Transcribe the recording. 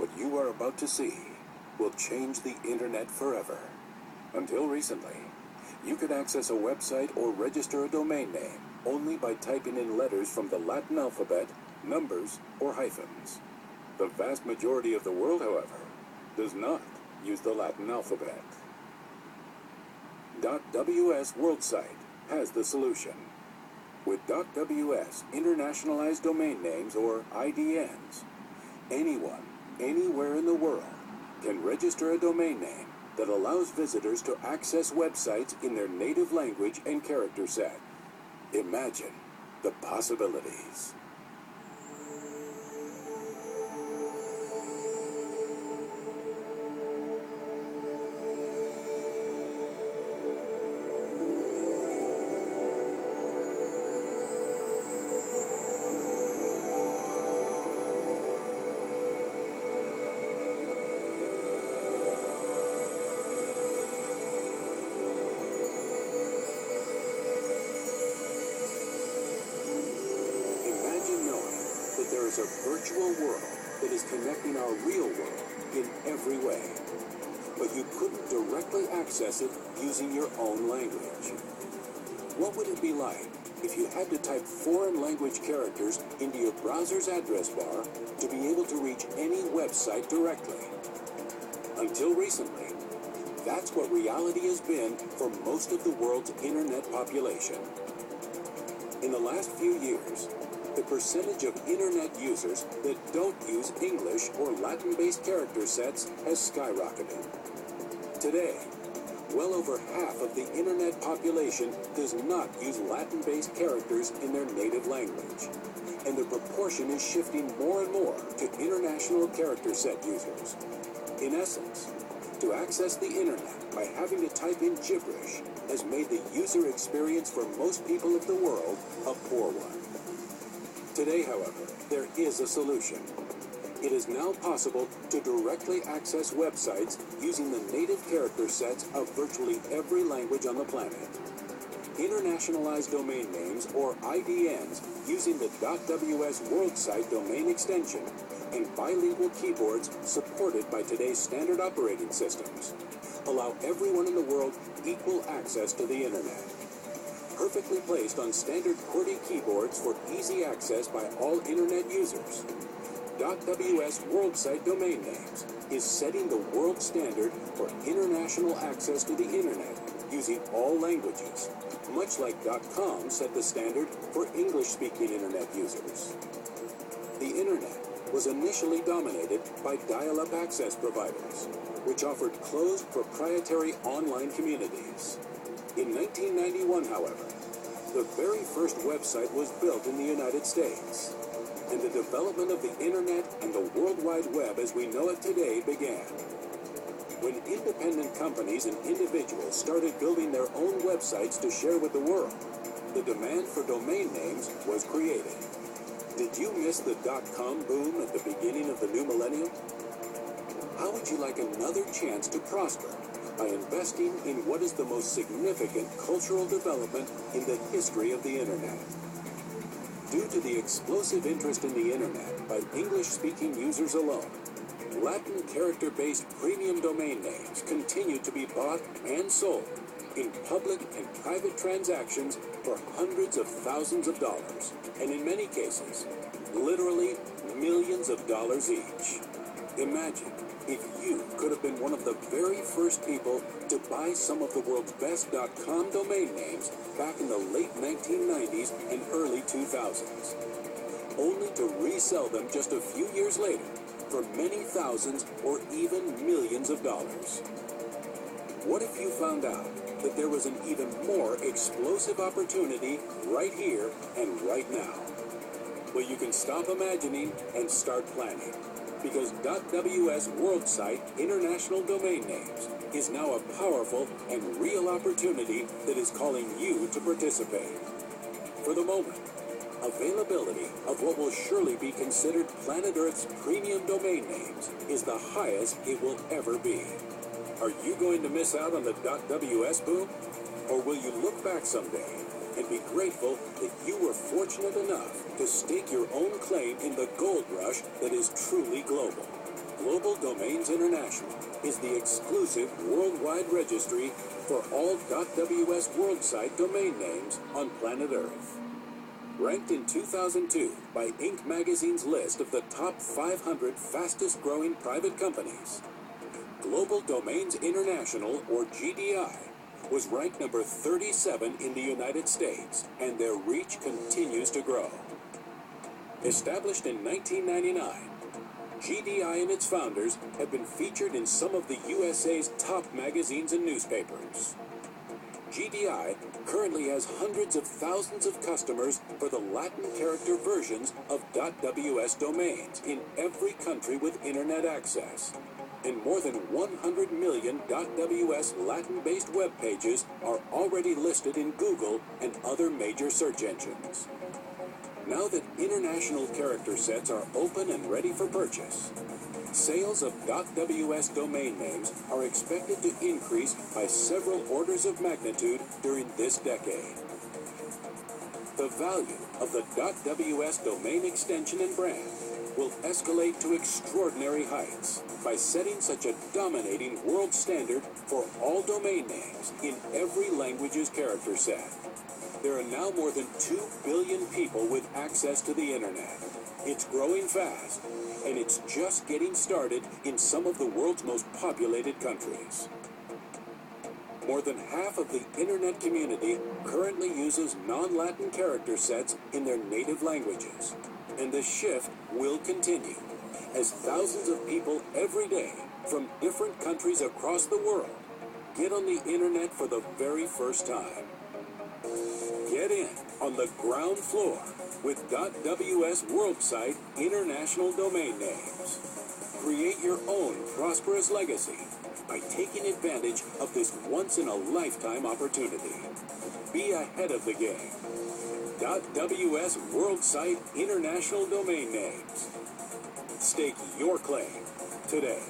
What you are about to see will change the internet forever. Until recently, you could access a website or register a domain name only by typing in letters from the Latin alphabet, numbers, or hyphens. The vast majority of the world, however, does not use the Latin alphabet. .ws World Site has the solution. With .ws Internationalized Domain Names, or IDNs, anyone, anywhere in the world can register a domain name that allows visitors to access websites in their native language and character set. Imagine the possibilities. There is a virtual world that is connecting our real world in every way. But you couldn't directly access it using your own language. What would it be like if you had to type foreign language characters into your browser's address bar to be able to reach any website directly? Until recently, that's what reality has been for most of the world's internet population. In the last few years, the percentage of internet users that don't use English or Latin-based character sets has skyrocketed. Today, well over half of the internet population does not use Latin-based characters in their native language, and the proportion is shifting more and more to international character set users. In essence, to access the internet by having to type in gibberish has made the user experience for most people of the world a poor one. Today, however, there is a solution. It is now possible to directly access websites using the native character sets of virtually every language on the planet. Internationalized domain names, or IDNs, using the .ws World Site domain extension and bilingual keyboards supported by today's standard operating systems allow everyone in the world equal access to the internet. Perfectly placed on standard QWERTY keyboards for easy access by all internet users, .ws World Site domain names is setting the world standard for international access to the internet using all languages, much like .com set the standard for English-speaking internet users. The internet was initially dominated by dial-up access providers, which offered closed proprietary online communities. In 1991, however, the very first website was built in the United States, and the development of the internet and the World Wide Web as we know it today began. When independent companies and individuals started building their own websites to share with the world, the demand for domain names was created. Did you miss the .com boom at the beginning of the new millennium? How would you like another chance to prosper by investing in what is the most significant cultural development in the history of the internet? Due to the explosive interest in the internet by English-speaking users alone, Latin character-based premium domain names continue to be bought and sold in public and private transactions for hundreds of thousands of dollars, and in many cases, literally millions of dollars each. Imagine if you could have been one of the very first people to buy some of the world's best .com domain names back in the late 1990s and early 2000s, only to resell them just a few years later for many thousands or even millions of dollars. What if you found out that there was an even more explosive opportunity right here and right now? Well, you can stop imagining and start planning, because .ws World Site International Domain Names is now a powerful and real opportunity that is calling you to participate. For the moment, availability of what will surely be considered planet Earth's premium domain names is the highest it will ever be. Are you going to miss out on the .ws boom? Or will you look back someday and be grateful that you were fortunate enough to stake your own claim in the gold rush that is truly global. Global Domains International is the exclusive worldwide registry for all .ws world-site domain names on planet Earth. Ranked in 2002 by Inc. magazine's list of the top 500 fastest-growing private companies, Global Domains International, or GDI, was ranked number 37 in the United States, and their reach continues to grow. Established in 1999, GDI and its founders have been featured in some of the USA's top magazines and newspapers. GDI currently has hundreds of thousands of customers for the Latin character versions of .ws domains in every country with internet access. And more than 100 million .ws Latin-based web pages are already listed in Google and other major search engines. Now that international character sets are open and ready for purchase, sales of .ws domain names are expected to increase by several orders of magnitude during this decade. The value of the .ws domain extension and brand will escalate to extraordinary heights by setting such a dominating world standard for all domain names in every language's character set. There are now more than 2 billion people with access to the internet. It's growing fast, and it's just getting started in some of the world's most populated countries. More than half of the internet community currently uses non-Latin character sets in their native languages, and the shift will continue as thousands of people every day from different countries across the world get on the internet for the very first time. Get in on the ground floor with .ws world-site international domain names. Create your own prosperous legacy by taking advantage of this once-in-a-lifetime opportunity. Be ahead of the game. .ws world-site international domain names. Stake your claim today.